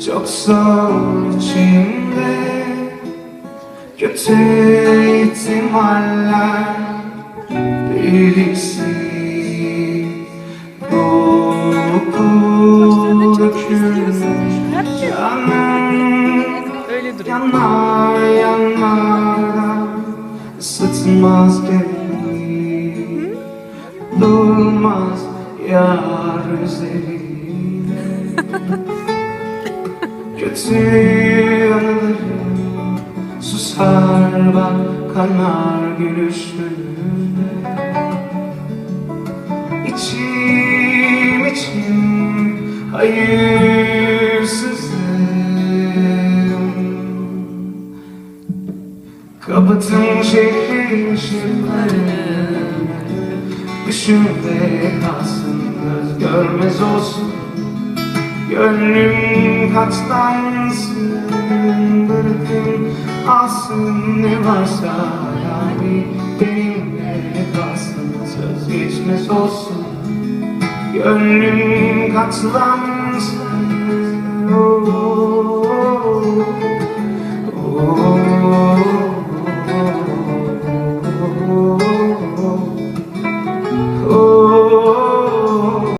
Çok zor içimde kötü ihtimaller birisi koku dökülür. Yanar yanar ısıtmaz beni, durmaz yar üzeri. Kötü anılarım susar bak kanar gülüşlerine. İçim hayırsızım. Kapatın şehrin ışıklarını, düşümde kalsın göz görmez olsun. Gönlüm katlansın, bırakın alsın ne varsa yani benimle kalsın, söz geçmez olsun. Gönlüm katlansın.